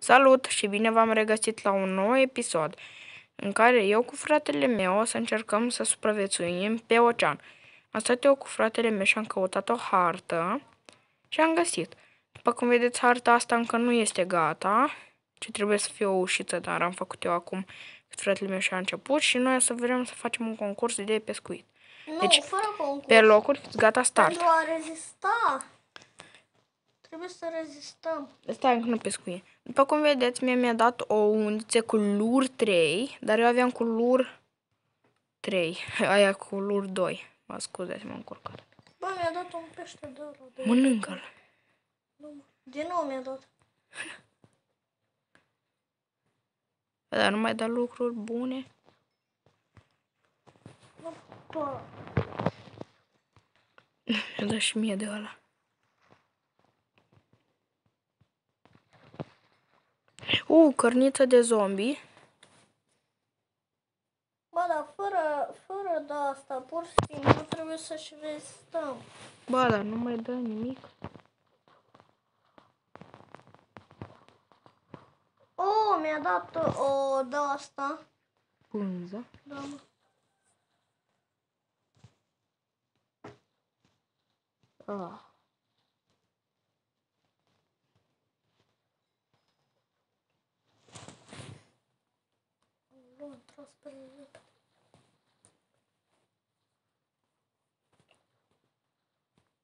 Salut și bine v-am regăsit la un nou episod în care eu cu fratele meu o să încercăm să supraviețuim pe ocean. Am stat eu cu fratele meu și am căutat o hartă și am găsit. După cum vedeți, harta asta încă nu este gata, ci trebuie să fie o ușiță, dar am făcut eu acum cât fratele meu și a început și noi o să vrem să facem un concurs de pescuit. Nu, deci, fără concurs. Pe locuri, gata, start. Pentru a rezista. Trebuie să rezistăm. Stai încă nu pescuie. După cum vedeți, mi-a dat o undiță cu lur 3, dar eu aveam cu lur 3, aia cu lur 2. Mă scuzați, m-am încurcat. Bă, mi-a dat un pește de ăla. Mănâncă-l. Din nou mi-a dat. Dar nu mai da lucruri bune. Bă. Mi-a dat și mie de ăla. Cărniță de zombie. Bă, dar fără de asta, pur și simplu trebuie să-și rezistăm. Ba, dar nu mai dă nimic. Mi-a dat o de asta. Pânză. Da, mă. Am tras pe repede.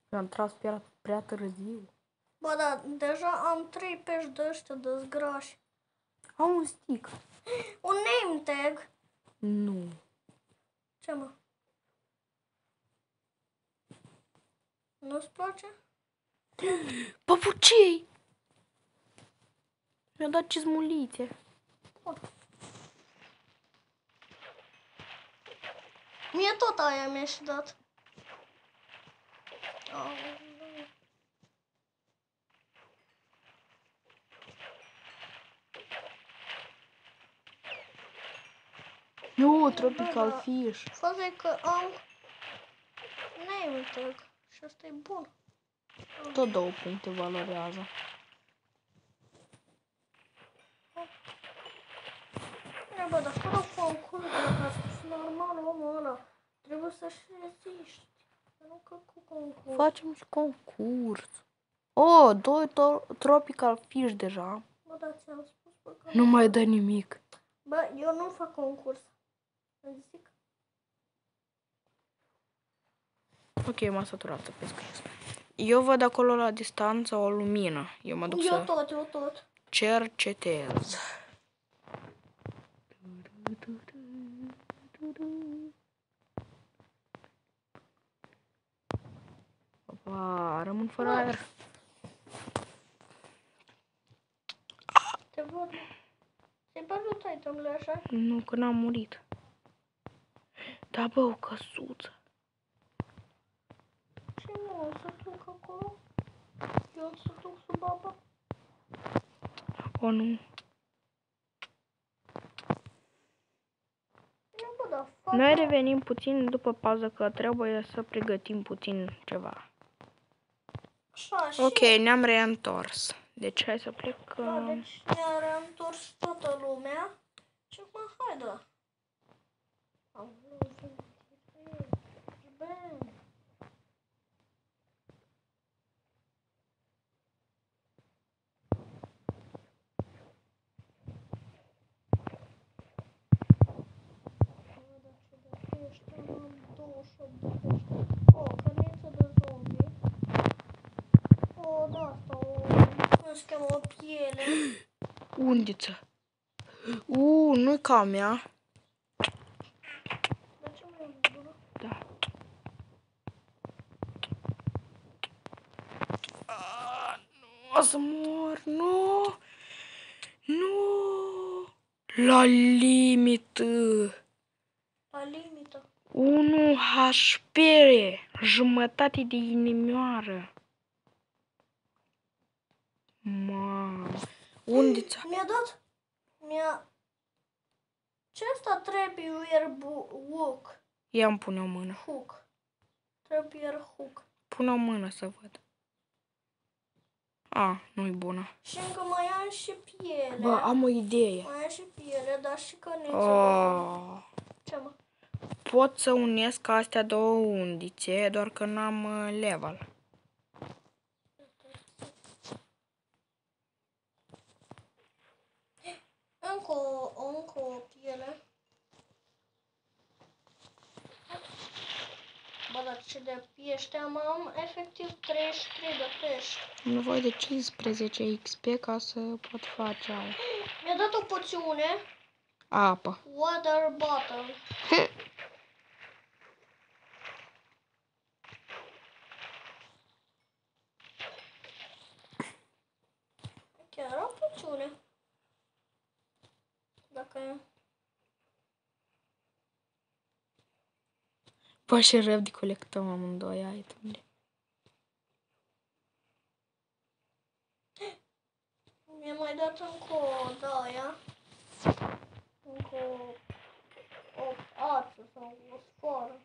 Mi-am tras prea târziu. Bă, dar deja am 3 pești de ăștia de zgrași. Am un stick. Un name tag. Nu. Ce, mă? Nu-ți place? Papucii! Mi-a dat cizmulițe. Mie tot aia mi-a și dat. Tropical da. fish. Faza e că am name tag și asta e bun. Tot 2 puncte valorează. Bă, dar fără concurs, dacă a spus normal omul ăla, trebuie să-și reziști. Nu că cu concurs. Facem și concurs. 2 tropical fish deja. Bă, dar ți-am spus, bă, că Nu mai dă nimic. Bă, eu nu fac concurs. Îți zic. Ok, m-am săturat să pescuiesc. Eu văd acolo la distanță o lumină. Eu mă duc Eu tot. cercetez. Opa, rămân fără aer. Te văd. Ți-ai văzut itemele așa? Nu, că n-am murit. Da, bă, o căsuță. Ce mă, să duc acolo? Eu să duc sub apă? O, nu. Bă, dar fac. Noi revenim puțin după pauză că trebuie să pregătim puțin ceva. Așa, și... Ok, ne-am reîntors. Deci hai să Da, plecăm. deci ne-a reîntors toată lumea. Și acum hai, da. Cărniță de zombie. Da, asta cum se cheamă, o piele. Undiță. Nu-i ca a mea. Dar ce mai e bună? Da. Nu o să mor, nu. La limită. La limită. 1 HP, jumătate de inimioară. Mamă. Undița. Mi-a dat. Ce asta trebuie hook? Ia-mi pune o mână. Hook. Trebuie hook. Pune o mână să văd. Nu-i bună. Și încă mai am și piele. Bă, am o idee. Mai am și piele, dar și căniță. Oh. Ce, mă? Pot să unesc astea două undițe, doar că n-am level. Încă o piele. Bă, dar ce de pește am efectiv 33 de pești. Am nevoie de 15 XP ca să pot face aia. Mi-a dat o poțiune. Apă. Water bottle. Chiar o poțiune. Dacă e. Bă, și rău de colectăm amândoi itemele. Mi-a mai dat încă o de-aia. Încă o ață sau o sfoară.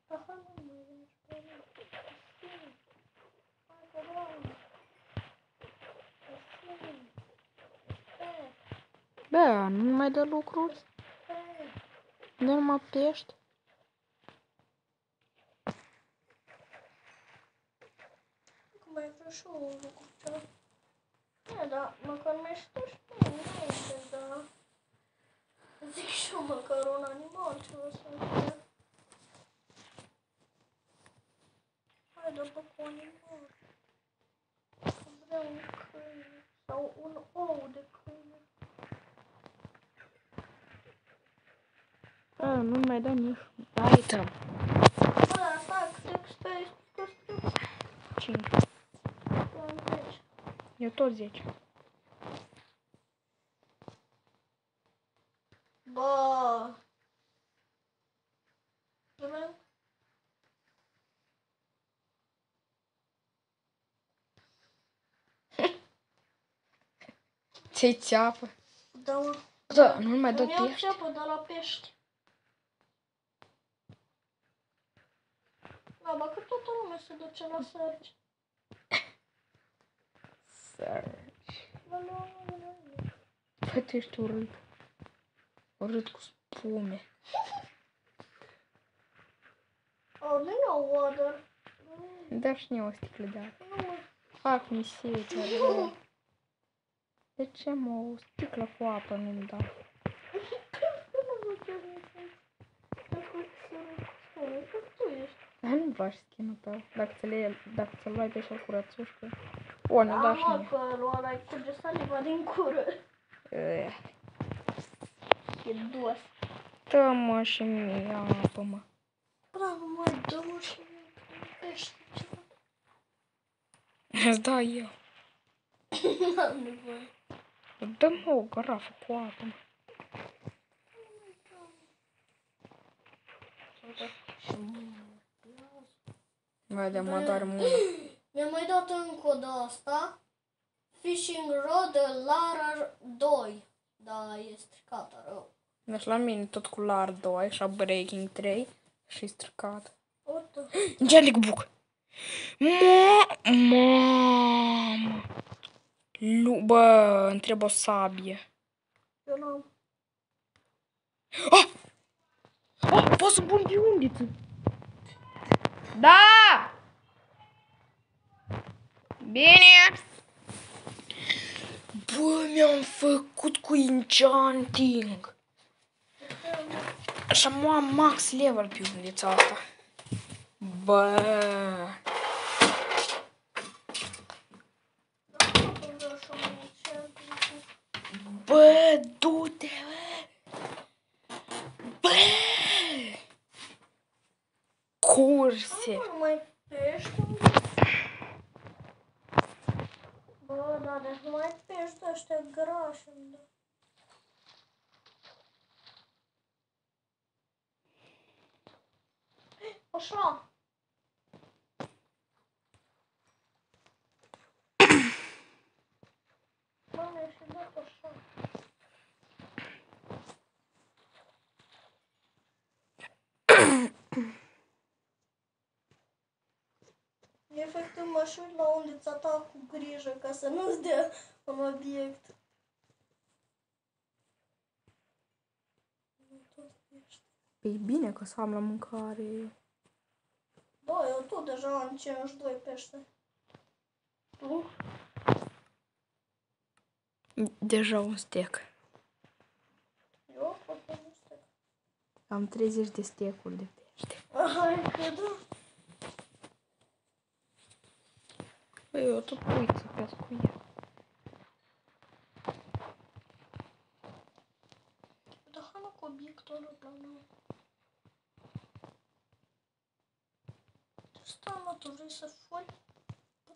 Aha, nu mai vine și pe mine. Hai că doamne. Bă, nu mai dă lucruri? Nu numai pești? Mai vreau și un lucru ceva. Da, măcar mai știu și pe înainte, da. Zic și eu măcar un animal ceva să fie. Hai, dă bă cu animal. Vreau un câine sau un ou de câine. Bă, nu mai dă nici item. Bă, dar stai, câte XP ai scos tu? 5. Eu am 10. Eu tot 10. Bă! Vrem? Ți-ai țeapă? Da, mă. Da, nu mai dă Îmi iau pești. țeapă de la pești. Da, bă, că toată lumea se duce la search. Search. Bă, tu ești urât. Urât cu spume. Oh, nu iau water. Dă și mie o sticlă de apă. Nu, mă. Fac misie, de ce, mă, o sticlă cu apă nu-mi dau? Dar nu-mi place skin-ul tău. Dacă ți-l luai pe așa curățușcă. O, ne dau și Da, mă, mie. că lui ăla-i curge saliva din cură. E dos. Dă-mă și mie apă, mă. Bravo, mă, dă-mă și mie pește ceva. Îți dau eu. N-am nevoie. Dă-mă o garafă cu apă, mă. Bă, de mă doare mâna. Mi-a mai dat încă o de asta. Fishing Rod Lara 2. Da, e stricată rău. Deci la mine tot cu LAR 2 și Breaking 3 și stricat. Uite. Angelic Book. Mamă. Bă, îmi trebuie o sabie. Eu n-am. Ah! Ah, pot să pun pe undiță. Da! Bine! Bă, mi-am făcut cu enchanting. Așa mă am max level pe undița asta. Bă! Bă, du-te, bă! Bă! Curse! Nu mai pești. Bă, da, deci nu mai pești ăștia grași. Așa. Bă, mi-a și dat așa. Efectiv mă uit la unde ți atac cu grijă ca să nu-ți dea un obiect. E bine că să am la mâncare. Da, eu tot deja am 52 pește. Tu? Deja un steak. Eu pot să nu știu. Am 30 de steak-uri de pește. Hai că da. Băi, eu tot uit să pescuiesc. Da, hai mă cu obiectul ăla meu. Stai mă, tu vrei să furi?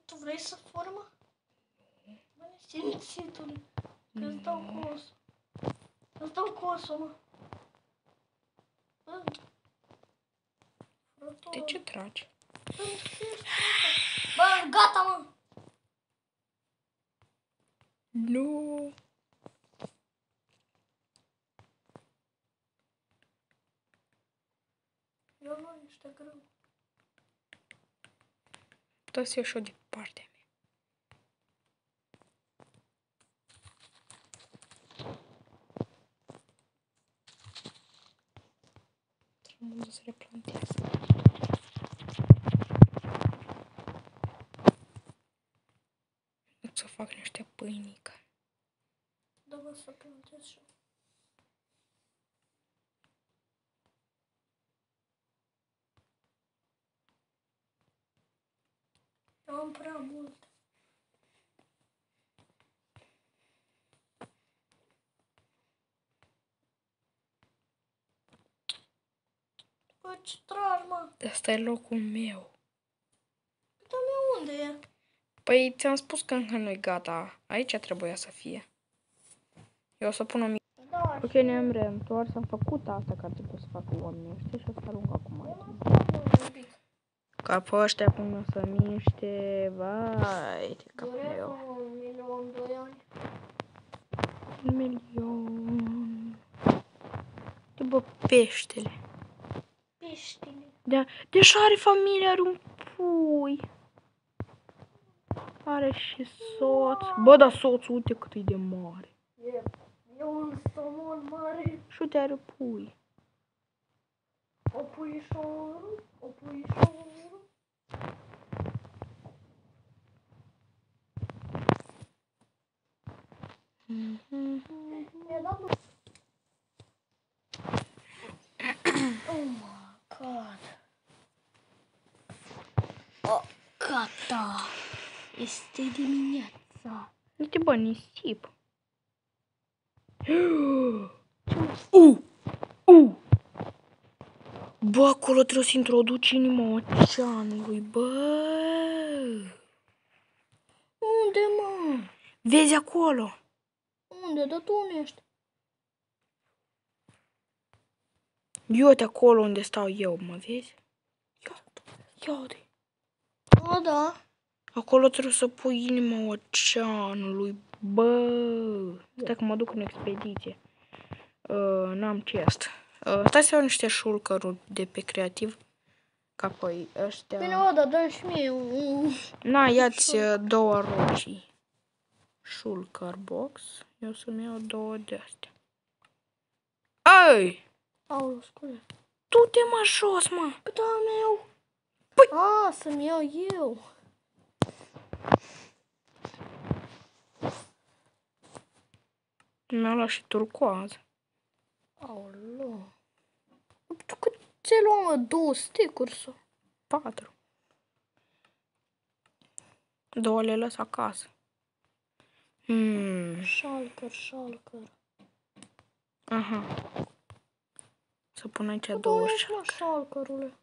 Tu vrei să furi, mă? Mă, nesimțitule. Că-ți dau cosul. Îți dau cosul, mă. De ce tragi? Bă, gata, mă! Nu. Eu nu ești greu. Tot să ieși o de partea mea. Trebuie să replantez. Să fac niște pâinică. Da, bă, să plantez și eu. Eu am prea mult. Bă, ce tragi, mă? Asta e locul meu. Dar meu unde e? Păi ți-am spus că încă nu-i gata. Aici trebuia să fie. Eu o să pun o mică. Da, Ok, ne-am reîntors. Am făcut asta ca trebuie să facă oamenii ăștia și o să arunc acum aici. Ca pe ăștia cum o să miște. Vai, de capul meu. Durează 1.000.000 de ani. 1.000.000. După peștele. Peștele. Da, deja are familie, are un pui. Are și soț. Bă, dar soțul, uite cât e de mare. E un somon mare. Și uite are pui. O puișoră. O puișoră. Mi-a dat oh my god. Oh, gata. Este dimineața. Uite, bă, nisip. Bă, acolo trebuie să introduci inima oceanului, bă. Unde, mă? Vezi acolo? Unde? Dar tu unde ești? Uite acolo unde stau eu, mă vezi? Ia uite. A, da. Acolo trebuie să pui inima oceanului, bă. Stai că mă duc în expediție. N-am chest. Stai să iau niște șulcăruri de pe creativ. Ca păi ăștia. Bine, o, dar dă-mi și mie un... Na, ia-ți 2 rocii. Shulker box. Eu să-mi iau 2 de astea. Ai! Aoleu, scule. Du-te, mă, jos, mă! Păi da, meu. Păi. A, să-mi iau eu. Mi-a luat și turcoază. Aoleu. Tu cât ți-ai luat, mă? 2 stick-uri sau? 4. 2 le lăs acasă. Șalcăr. Aha. Să pun aici Bă, 2 unde-i, mă, șalcări. șalcărule?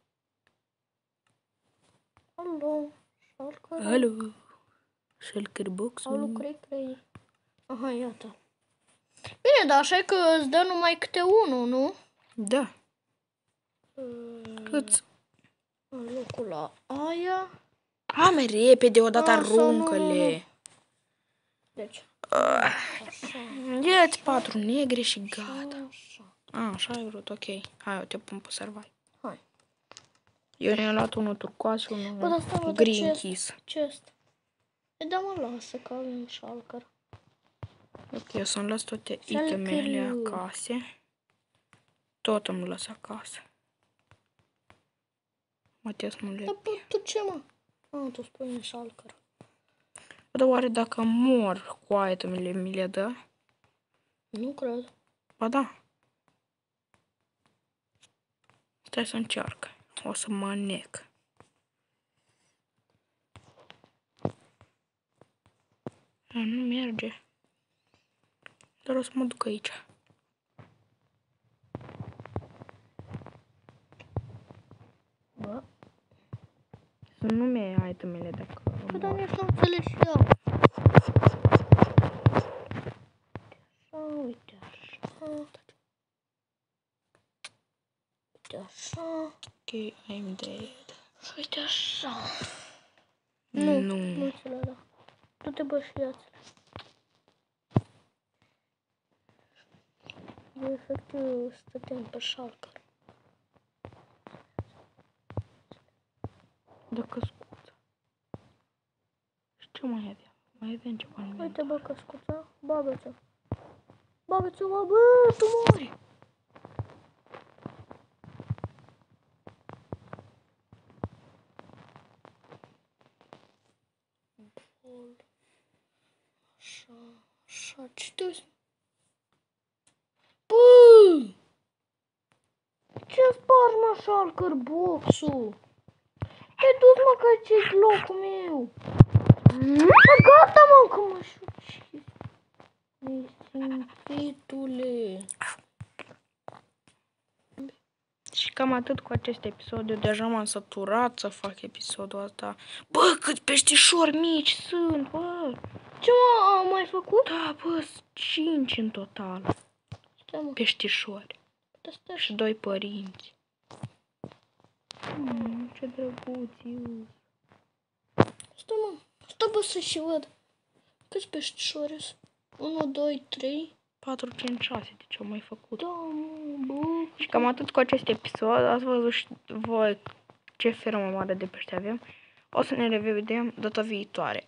Alo, șalcăr. Alo. Shulker box. Alo, crei. Aha, iată. Bine, dar așa e că îți dă numai câte unul, nu? Da. Cât? În locul la aia. Mai repede, odată Așa, aruncă-le. nu. Deci. Ia-ți 4 negre și gata. Așa. Așa ai vrut, ok. Hai, eu te pun pe survival. Hai. Eu ne-am luat unul turcoaz și Bă, dar stai, mă, unul dar gri ce închis. chest? E, da, mă, lasă, că avem șalcăr. Ok, o să-mi las toate Șalcăr. itemele acasă. Tot îmi las acasă. Matias nu le... Dar, bă, tu ce, mă? Ah, tu spui șalcăr. Dar oare dacă mor cu itemele mi le dă? Nu cred. Ba da. Stai să încearcă. O să mă nec. Nu merge. Dar o să mă duc aici. Bă. Să nu mi-ai itemele dacă Bă, dar mor. nici nu înțeles și eu. Așa, uite așa. Uite așa. Ok, I'm dead. Și uite așa. Nu. Nu ți le da. Du-te, bă, și ia-ți-le. Eu efectiv stăteam pe șalcăr. Da căscuță. Și ce mai avea? Mai avem ceva în mine. Uite, bă, căscuța. Bagă-ți-o. Bagă-ți-o, bă, tu mori. Așa, așa, ce te uiți? Bă! Ce spargi, mă, șalcăr, boxul? Te-ai dus, mă, că ce-i locul meu. Bă, gata, mă, că mă șuci. Nesimțitule. Și cam atât cu acest episod. Eu deja m-am săturat să fac episodul ăsta. Bă, câți peștișori mici sunt, bă! Ce, mă, am mai făcut? Da, bă, 5 în total. Stai, mă. Peștișori. Stai, Și 2 părinți. Ce drăguți. stai, mă. Stai, bă, să și văd. Câți peștișori sunt? 1, 2, 3. 4, 5, 6, de ce am mai făcut. Da, mă, bă. Și cam atât cu acest episod. Ați văzut și voi ce fermă mare de pește avem. O să ne revedem data viitoare.